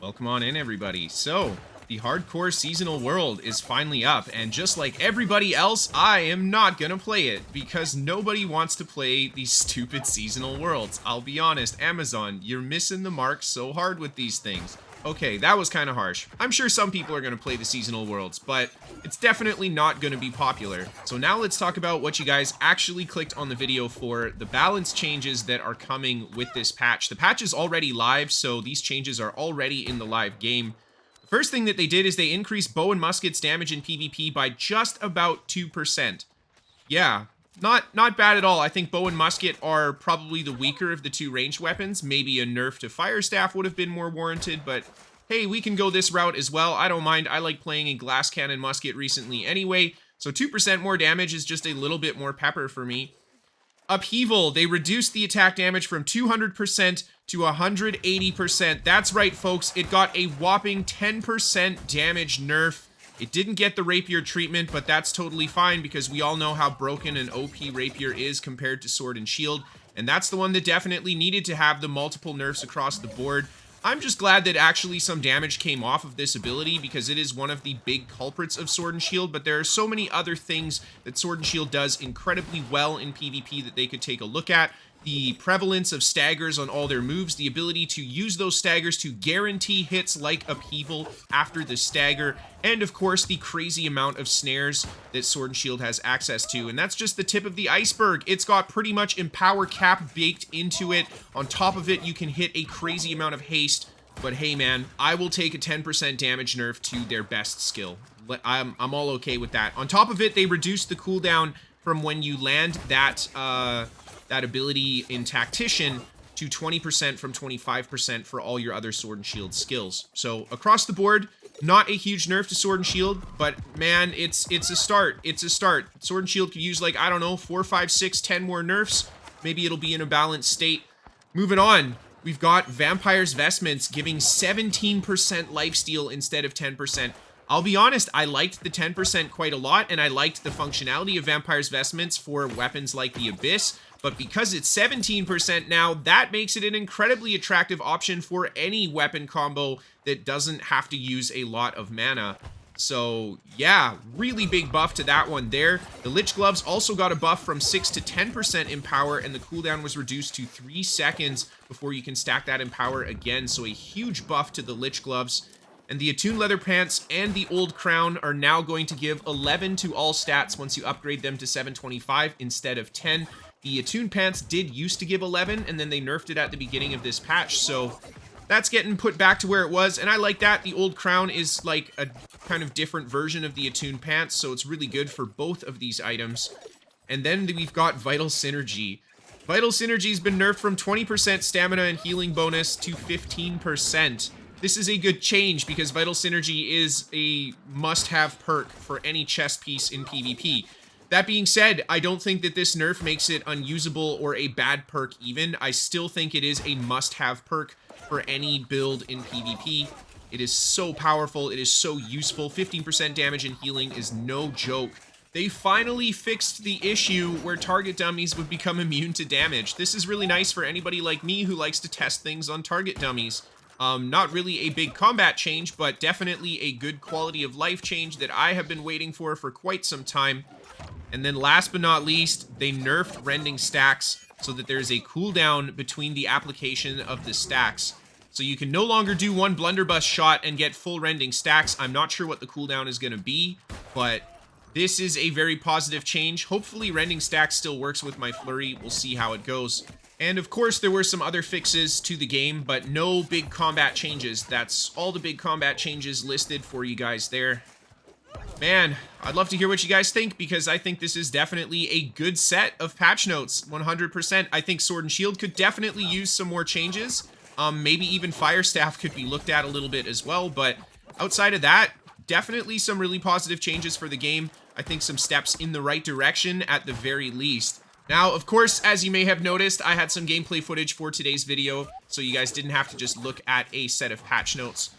Welcome on in, everybody. So, the hardcore seasonal world is finally up, and just like everybody else, I am not gonna play it because nobody wants to play these stupid seasonal worlds. I'll be honest, Amazon, you're missing the mark so hard with these things. Okay, that was kind of harsh. I'm sure some people are going to play the seasonal worlds, but it's definitely not going to be popular. So now let's talk about what you guys actually clicked on the video for, the balance changes that are coming with this patch. The patch is already live, so these changes are already in the live game. The first thing that they did is they increased bow and musket's damage in PvP by just about 2%. Yeah. Not bad at all. I think bow and musket are probably the weaker of the two ranged weapons. Maybe a nerf to fire staff would have been more warranted, but hey, we can go this route as well. I don't mind. I like playing a glass cannon musket recently anyway, so 2% more damage is just a little bit more pepper for me. Upheaval, they reduced the attack damage from 200% to 180%. That's right, folks. It got a whopping 10% damage nerf. It didn't get the rapier treatment, but that's totally fine because we all know how broken an OP rapier is compared to sword and shield, and that's the one that definitely needed to have the multiple nerfs across the board. I'm just glad that actually some damage came off of this ability because it is one of the big culprits of sword and shield, but there are so many other things that sword and shield does incredibly well in PvP that they could take a look at. The prevalence of staggers on all their moves, the ability to use those staggers to guarantee hits like Upheaval after the stagger, and of course the crazy amount of snares that Sword and Shield has access to. And that's just the tip of the iceberg. It's got pretty much Empower Cap baked into it. On top of it, you can hit a crazy amount of haste. But hey man, I will take a 10% damage nerf to their best skill. I'm all okay with that. On top of it, they reduced the cooldown from when you land that ability in Tactician to 20% from 25% for all your other Sword and Shield skills. So across the board, not a huge nerf to Sword and Shield, but man, it's a start. It's a start. Sword and Shield could use, like, I don't know, 4, 5, 6, 10 more nerfs. Maybe it'll be in a balanced state. Moving on, we've got Vampire's Vestments giving 17% lifesteal instead of 10%. I'll be honest, I liked the 10% quite a lot, and I liked the functionality of Vampire's Vestments for weapons like the Abyss, but because it's 17% now, that makes it an incredibly attractive option for any weapon combo that doesn't have to use a lot of mana. So yeah, really big buff to that one there. The Lich Gloves also got a buff from 6 to 10% Empower, and the cooldown was reduced to 3 seconds before you can stack that Empower again, so a huge buff to the Lich Gloves. And the Attuned Leather Pants and the Old Crown are now going to give 11 to all stats once you upgrade them to 725 instead of 10. The Attuned Pants did used to give 11, and then they nerfed it at the beginning of this patch, so that's getting put back to where it was, and I like that. The Old Crown is like a kind of different version of the Attuned Pants, so it's really good for both of these items. And then we've got Vital Synergy. Vital Synergy's been nerfed from 20% stamina and healing bonus to 15%. This is a good change because Vital Synergy is a must-have perk for any chest piece in PvP. That being said, I don't think that this nerf makes it unusable or a bad perk even. I still think it is a must-have perk for any build in PvP. It is so powerful, it is so useful. 15% damage and healing is no joke. They finally fixed the issue where target dummies would become immune to damage. This is really nice for anybody like me who likes to test things on target dummies. Not really a big combat change, but definitely a good quality of life change that I have been waiting for quite some time. And then last but not least, they nerfed rending stacks so that there's a cooldown between the application of the stacks. So you can no longer do one blunderbuss shot and get full rending stacks. I'm not sure what the cooldown is going to be, but this is a very positive change. Hopefully rending stacks still works with my flurry. We'll see how it goes. And of course, there were some other fixes to the game, but no big combat changes. That's all the big combat changes listed for you guys there. Man, I'd love to hear what you guys think, because I think this is definitely a good set of patch notes, 100%. I think Sword and Shield could definitely use some more changes. Maybe even Fire Staff could be looked at a little bit as well, but outside of that, definitely some really positive changes for the game. I think some steps in the right direction at the very least. Now, of course, as you may have noticed, I had some gameplay footage for today's video, so you guys didn't have to just look at a set of patch notes.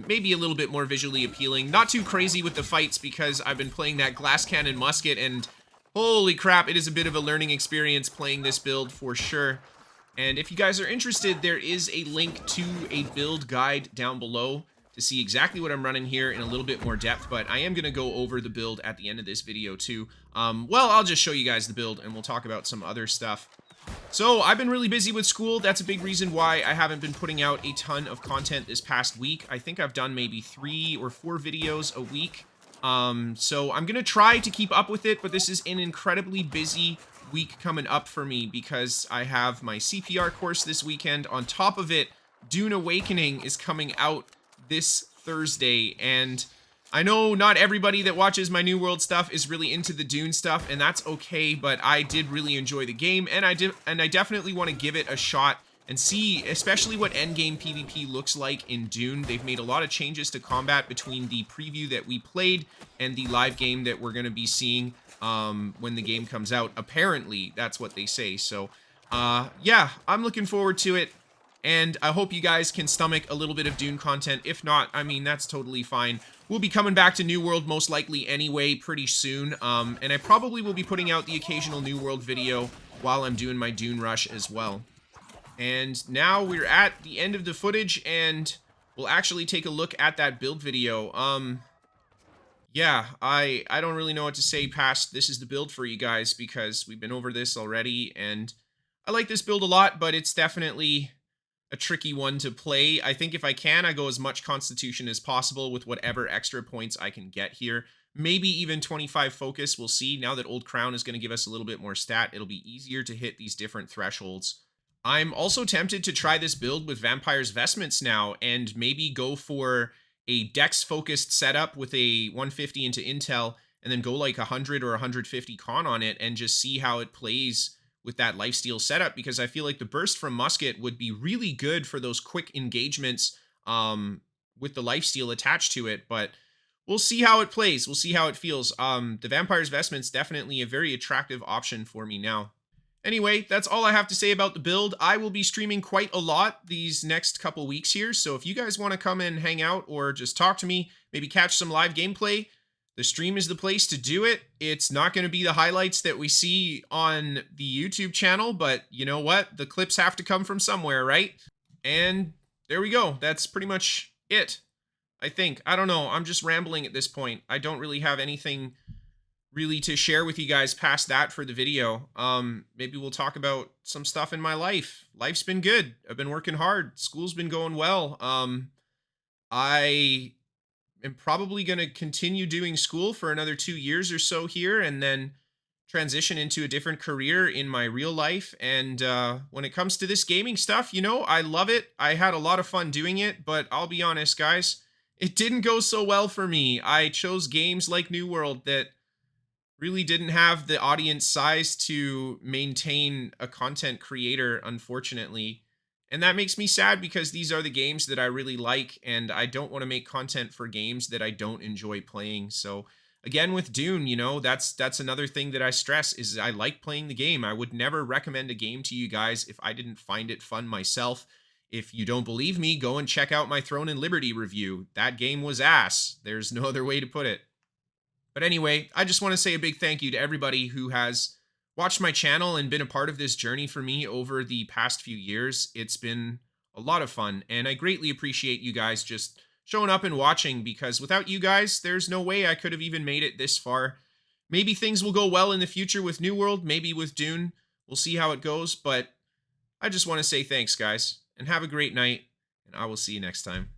Maybe a little bit more visually appealing. Not too crazy with the fights because I've been playing that glass cannon musket, and holy crap, it is a bit of a learning experience playing this build for sure. And if you guys are interested, there is a link to a build guide down below to see exactly what I'm running here in a little bit more depth, but I am going to go over the build at the end of this video too. Well, I'll just show you guys the build and we'll talk about some other stuff. So I've been really busy with school. That's a big reason why I haven't been putting out a ton of content this past week. I think I've done maybe 3 or 4 videos a week. So I'm gonna try to keep up with it, but this is an incredibly busy week coming up for me because I have my CPR course this weekend. On top of it, Dune Awakening is coming out this Thursday, and I know not everybody that watches my New World stuff is really into the Dune stuff, and that's okay, but I did really enjoy the game, and I definitely want to give it a shot and see especially what endgame PvP looks like in Dune. They've made a lot of changes to combat between the preview that we played and the live game that we're going to be seeing when the game comes out. Apparently, that's what they say. So, yeah, I'm looking forward to it. And I hope you guys can stomach a little bit of Dune content. If not, I mean, that's totally fine. We'll be coming back to New World most likely anyway pretty soon. And I probably will be putting out the occasional New World video while I'm doing my Dune rush as well. And now we're at the end of the footage, and we'll actually take a look at that build video. Yeah, I don't really know what to say past this is the build for you guys, because we've been over this already, and I like this build a lot, but it's definitely a tricky one to play. I think if I can, I go as much Constitution as possible with whatever extra points I can get here. Maybe even 25 focus, we'll see. Now that Old Crown is going to give us a little bit more stat, it'll be easier to hit these different thresholds. I'm also tempted to try this build with Vampire's Vestments now, and maybe go for a Dex-focused setup with a 150 into Intel, and then go like 100 or 150 con on it, and just see how it plays with that lifesteal setup, because I feel like the burst from Musket would be really good for those quick engagements with the lifesteal attached to it, but we'll see how it plays. We'll see how it feels. The Vampire's Vestment's definitely a very attractive option for me now. Anyway, that's all I have to say about the build. I will be streaming quite a lot these next couple weeks here, so if you guys want to come and hang out or just talk to me, maybe catch some live gameplay, the stream is the place to do it. It's not going to be the highlights that we see on the YouTube channel, but you know what? The clips have to come from somewhere, right? And there we go. That's pretty much it, I think. I don't know. I'm just rambling at this point. I don't really have anything really to share with you guys past that for the video. Maybe we'll talk about some stuff in my life. Life's been good. I've been working hard. School's been going well. I am probably going to continue doing school for another 2 years or so here, and then transition into a different career in my real life. And when it comes to this gaming stuff, you know, I love it. I had a lot of fun doing it, but I'll be honest, guys, it didn't go so well for me. I chose games like New World that really didn't have the audience size to maintain a content creator, unfortunately. And that makes me sad, because these are the games that I really like, and I don't want to make content for games that I don't enjoy playing. So again, with Dune, you know, that's another thing that I stress, is I like playing the game. I would never recommend a game to you guys if I didn't find it fun myself. If you don't believe me, go and check out my Throne and Liberty review. That game was ass. There's no other way to put it. But anyway, I just want to say a big thank you to everybody who has watched my channel and been a part of this journey for me over the past few years. It's been a lot of fun, and I greatly appreciate you guys just showing up and watching, because without you guys, there's no way I could have even made it this far. Maybe things will go well in the future with New World, maybe with Dune. We'll see how it goes, but I just want to say thanks, guys, and have a great night, and I will see you next time.